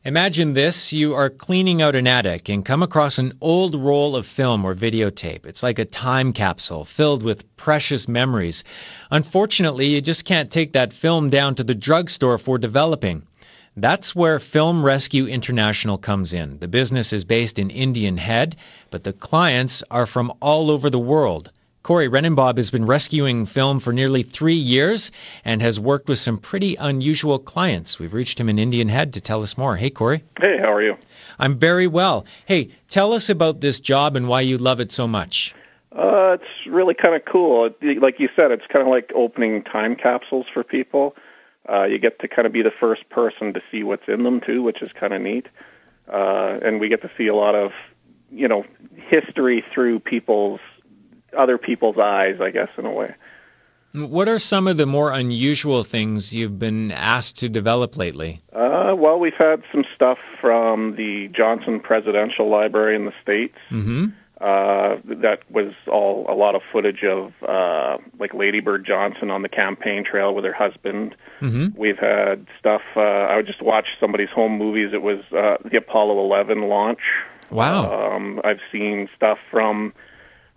Imagine this. You are cleaning out an attic and come across an old roll of film or videotape. It's like a time capsule filled with precious memories. Unfortunately, you just can't take that film down to the drugstore for developing. That's where Film Rescue International comes in. The business is based in Indian Head, but the clients are from all over the world. Cory Rennebohm has been rescuing film for nearly 3 years and has worked with some pretty unusual clients. We've reached him in Indian Head to tell us more. Hey, Cory. Hey, how are you? I'm very well. Hey, tell us about this job and why you love it so much. It's really kind of cool. Like you said, it's kind of like opening time capsules for people. You get to kind of be the first person to see what's in them, too, which is kind of neat. And we get to see a lot of, history through other people's eyes, I guess, in a way. What are some of the more unusual things you've been asked to develop lately? Well, we've had some stuff from the Johnson Presidential Library in the States. Mm-hmm. That was a lot of footage of like Lady Bird Johnson on the campaign trail with her husband. Mm-hmm. We've had stuff, I would just watch somebody's home movies. It was the Apollo 11 launch. Wow. I've seen stuff from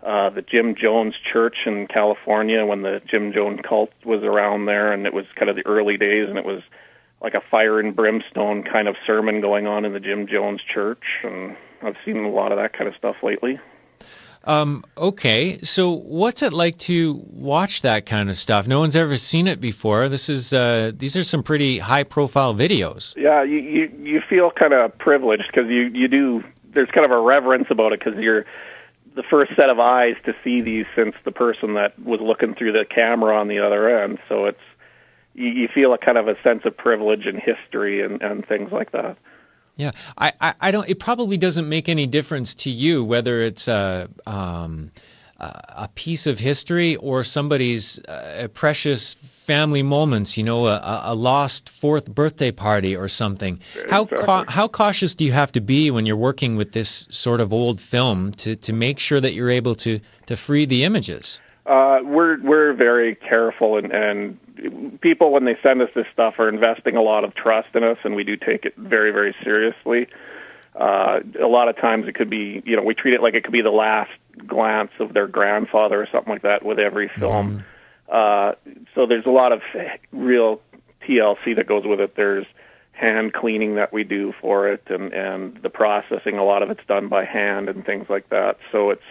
the Jim Jones Church in California when the Jim Jones cult was around there, and it was kind of the early days, and it was like a fire and brimstone kind of sermon going on in the Jim Jones Church, and I've seen a lot of that kind of stuff lately. Okay, so what's it like to watch that kind of stuff? No one's ever seen it before. These are some pretty high-profile videos. Yeah, you feel kind of privileged because you do. There's kind of a reverence about it because you're the first set of eyes to see these since the person that was looking through the camera on the other end. So it's you feel a kind of a sense of privilege and history and things like that. Yeah, I don't. It probably doesn't make any difference to you whether it's a piece of history or somebody's precious family moments. A lost fourth birthday party or something. Exactly. How cautious do you have to be when you're working with this sort of old film to make sure that you're able to free the images? We're very careful, and people, when they send us this stuff, are investing a lot of trust in us, and we do take it very, very seriously. A lot of times it could be, we treat it like it could be the last glance of their grandfather or something like that with every film. So there's a lot of real TLC that goes with it. There's hand cleaning that we do for it, and the processing, a lot of it's done by hand and things like that. So it's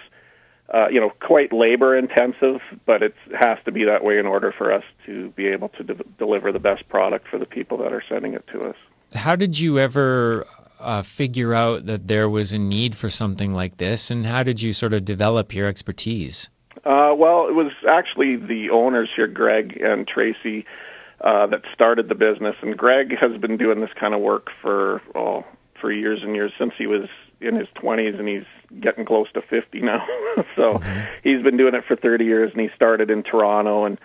quite labor intensive, but it has to be that way in order for us to be able to deliver the best product for the people that are sending it to us. How did you ever figure out that there was a need for something like this, and how did you sort of develop your expertise? Well, it was actually the owners here, Greg and Tracy, that started the business, and Greg has been doing this kind of work for years and years, since he was in his 20s, and he's getting close to 50 now. So he's been doing it for 30 years, and he started in Toronto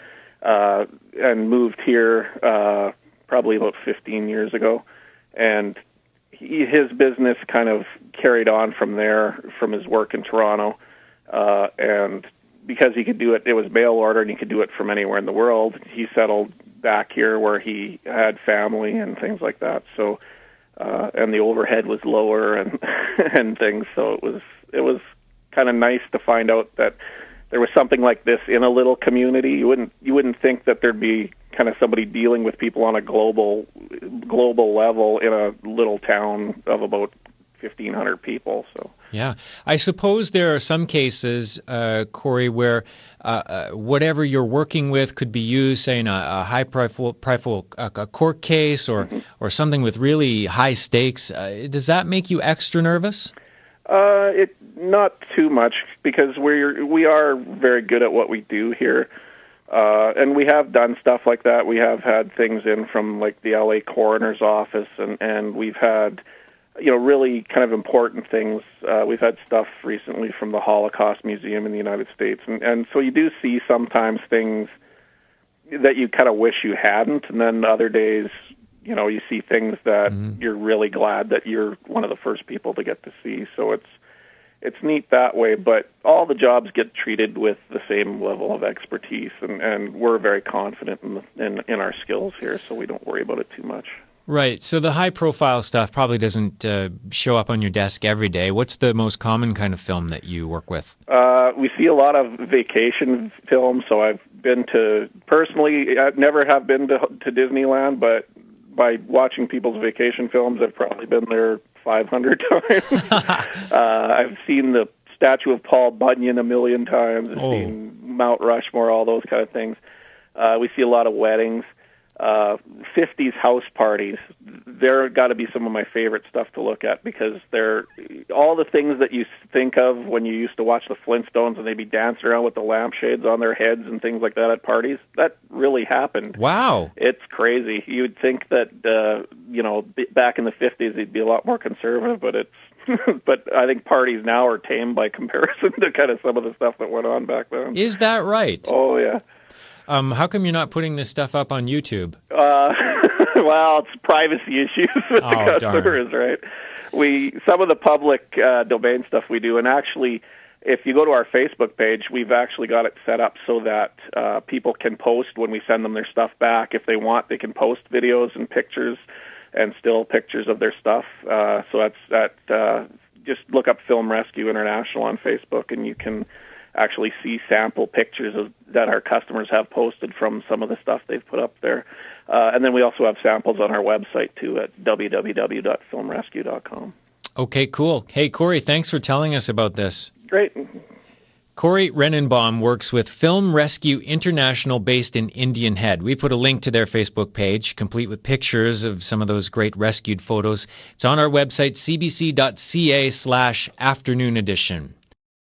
and moved here probably about 15 years ago. And his business kind of carried on from there, from his work in Toronto. And because he could do it, it was mail order, and he could do it from anywhere in the world, he settled back here where he had family and things like that. So and the overhead was lower and and things. So it was kind of nice to find out that there was something like this in a little community. You wouldn't think that there'd be kind of somebody dealing with people on a global level in a little town of about 1,500 people. So yeah, I suppose there are some cases, Cory, where whatever you're working with could be used, say, in a high-profile court case or something with really high stakes. Does that make you extra nervous? Not too much, because we are very good at what we do here, and we have done stuff like that. We have had things in from like the LA coroner's office, and we've had really kind of important things. We've had stuff recently from the Holocaust Museum in the United States, and so you do see sometimes things that you kind of wish you hadn't, and then other days, you see things that you're really glad that you're one of the first people to get to see. So it's neat that way, but all the jobs get treated with the same level of expertise, and we're very confident in our skills here, so we don't worry about it too much. Right. So the high-profile stuff probably doesn't show up on your desk every day. What's the most common kind of film that you work with? We see a lot of vacation films. So I've been to, personally, I never have been to Disneyland, but by watching people's vacation films, I've probably been there 500 times. I've seen the statue of Paul Bunyan a million times. I've seen Mount Rushmore, all those kind of things. We see a lot of weddings. 50s house parties. They're got to be some of my favorite stuff to look at, because they're all the things that you think of when you used to watch the Flintstones and they'd be dancing around with the lampshades on their heads and things like that at parties. That really happened. Wow. It's crazy. You'd think that, back in the 50s they'd be a lot more conservative, but but I think parties now are tame by comparison to kind of some of the stuff that went on back then. Is that right? Oh, yeah. How come you're not putting this stuff up on YouTube? Well, it's privacy issues with the customers, darn. right? Some of the public domain stuff we do, and actually, if you go to our Facebook page, we've actually got it set up so that people can post when we send them their stuff back. If they want, they can post videos and pictures and still pictures of their stuff. So that's just look up Film Rescue International on Facebook, and you can actually see sample pictures that our customers have posted from some of the stuff they've put up there. And then we also have samples on our website, too, at www.filmrescue.com. Okay, cool. Hey, Cory, thanks for telling us about this. Great. Cory Rennebohm works with Film Rescue International based in Indian Head. We put a link to their Facebook page, complete with pictures of some of those great rescued photos. It's on our website, cbc.ca/afternoon edition.